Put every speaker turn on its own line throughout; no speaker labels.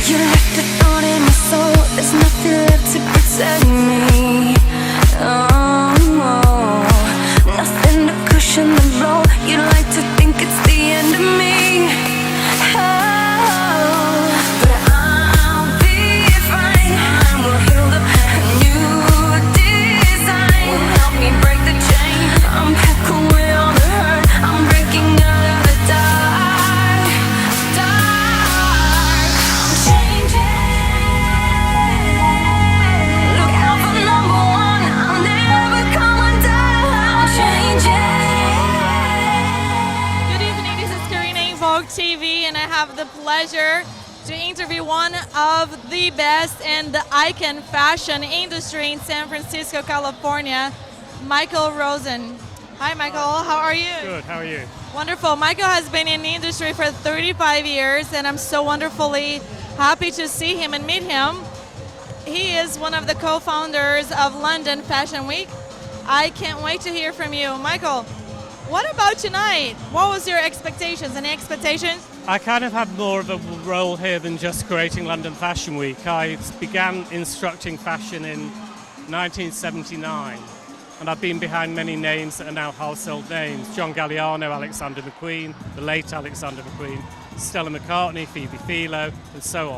You left a thorn in my soul. There's nothing left to protect me. Oh, nothing to cushion the blow. You like to think it's the end of me. Oh, but I'll be fine. Time will heal the pain. A new design will help me break the chain. I'm back away on the hurt. I'm breaking out of the dark. I'm changing. Look out for number one. I'll never come undone. I'm changing.
Good evening, this is Karina in Vogue TV, and I have the pleasure to interview one of the best in the icon fashion industry in San Francisco, California, MIKEL ROSEN. Hi MIKEL, how are you?
Good, how are you?
Wonderful. MIKEL has been in the industry for 35 years, and I'm so wonderfully happy to see him and meet him. He is one of the co-founders of London Fashion Week. I can't wait to hear from you. MIKEL, what about tonight? What was your expectations? Any expectations?
I kind of had more of a role here than just creating London Fashion Week. I began instructing fashion in 1979, and I've been behind many names that are now household names. John Galliano, Alexander McQueen, the late Alexander McQueen, Stella McCartney, Phoebe Philo, and so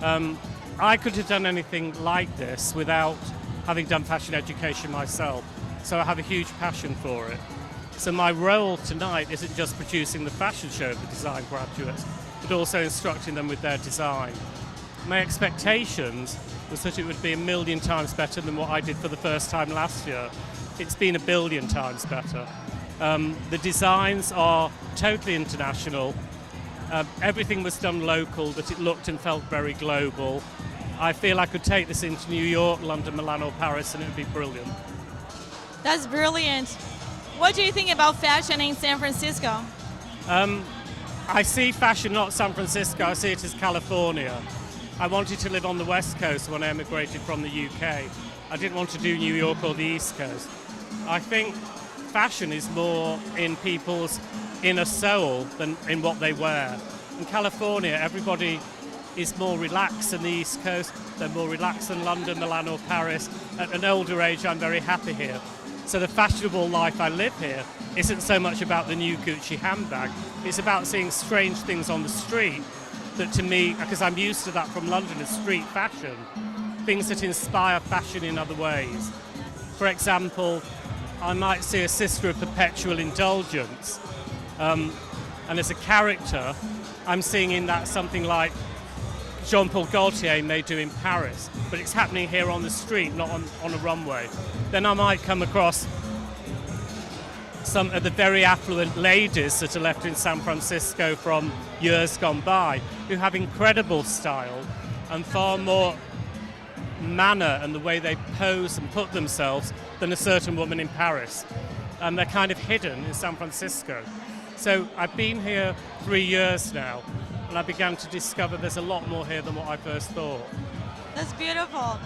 on. I could have done anything like this without having done fashion education myself, so I have a huge passion for it. So my role tonight isn't just producing the fashion show for design graduates, but also instructing them with their design. My expectations was that it would be 1,000,000 times better than what I did for the first time last year. It's been 1,000,000,000 times better. The designs are totally international. Everything was done local, but it looked and felt very global. I feel I could take this into New York, London, Milan or Paris and it would be brilliant.
That's brilliant. What do you think about fashion in San Francisco?
I see fashion not San Francisco, I see it as California. I wanted to live on the West Coast when I emigrated from the UK. I didn't want to do New York or the East Coast. I think fashion is more in people's inner soul than in what they wear. In California, everybody is more relaxed than the East Coast. They're more relaxed than London, Milan or Paris. At an older age, I'm very happy here. So the fashionable life I live here isn't so much about the new Gucci handbag. It's about seeing strange things on the street that to me, because I'm used to that from London, is street fashion. Things that inspire fashion in other ways. For example, I might see a Sister of Perpetual Indulgence. And as a character, I'm seeing in that something like Jean-Paul Gaultier may do in Paris, but it's happening here on the street, not on a runway. Then I might come across some of the very affluent ladies that are left in San Francisco from years gone by, who have incredible style and far more manner and the way they pose and put themselves than a certain woman in Paris. And they're kind of hidden in San Francisco. So I've been here 3 years now, and I began to discover there's a lot more here than what I first thought.
That's beautiful.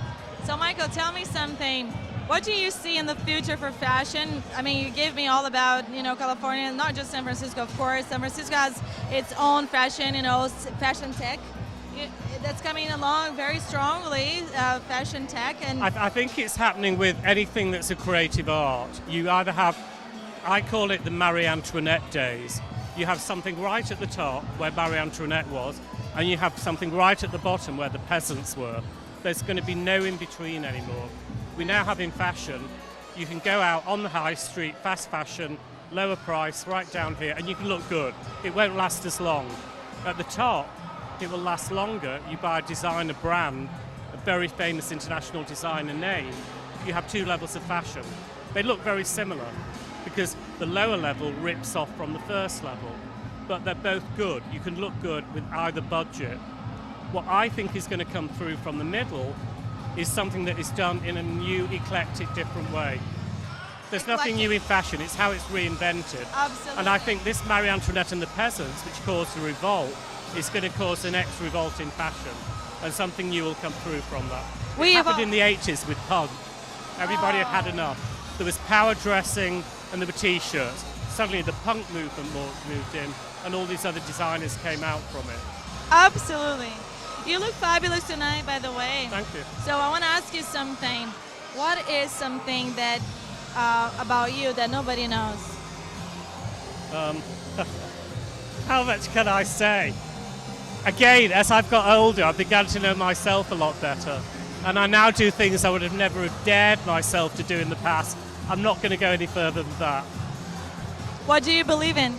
So MIKEL, tell me something. What do you see in the future for fashion? I mean, you gave me all about, California, not just San Francisco, of course. San Francisco has its own fashion, fashion tech. That's coming along very strongly, fashion tech. And
I think it's happening with anything that's a creative art. You either have, I call it the Marie Antoinette days. You have something right at the top where Marie Antoinette was, and you have something right at the bottom where the peasants were. There's going to be no in-between anymore. We now have in fashion, you can go out on the high street, fast fashion, lower price, right down here, and you can look good. It won't last as long. At the top, it will last longer. You buy a designer brand, a very famous international designer name, you have two levels of fashion. They look very similar because the lower level rips off from the first level, but they're both good. You can look good with either budget. What I think is going to come through from the middle is something that is done in a new, eclectic, different way. There's nothing new in fashion, it's how it's reinvented.
Absolutely.
And I think this Marie Antoinette and the peasants, which caused a revolt, is going to cause the next revolt in fashion. And something new will come through from that. It happened in the 80s with punk. Everybody had had enough. There was power dressing and there were t-shirts. Suddenly the punk movement moved in and all these other designers came out from it.
Absolutely. You look fabulous tonight, by the way.
Thank you.
So I want to ask you something. What is something that about you that nobody knows?
How much can I say? Again, as I've got older, I've begun to know myself a lot better. And I now do things I would have never have dared myself to do in the past. I'm not going to go any further than that.
What do you believe in?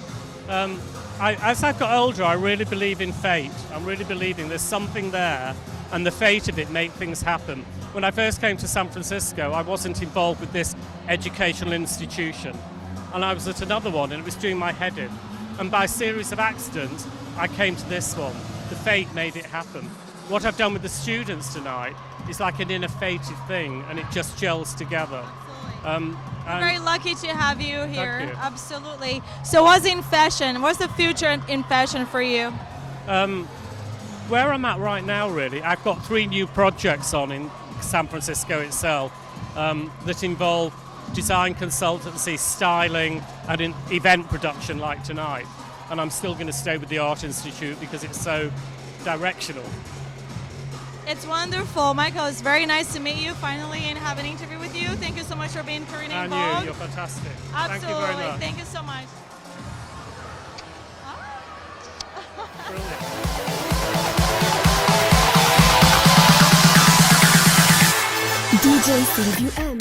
As I've got older, I really believe in fate. I'm really believing there's something there, and the fate of it make things happen. When I first came to San Francisco, I wasn't involved with this educational institution. And I was at another one, and it was doing my head in. And by a series of accidents, I came to this one. The fate made it happen. What I've done with the students tonight is like an innovative thing, and it just gels together.
I'm very lucky to have you here.
Thank you.
Absolutely. So what's in fashion? What's the future in fashion for you?
Where I'm at right now, really, I've got 3 new projects on in San Francisco itself that involve design consultancy, styling, and in event production like tonight. And I'm still going to stay with the Art Institute because it's so directional.
It's wonderful. Michael, it's very nice to meet you finally and have an interview with you. Thank you so much for being Karina in
And
Vogue.
you're fantastic.
Absolutely.
Thank you very much.
Thank you so much.
Brilliant.
DJ Silvio M.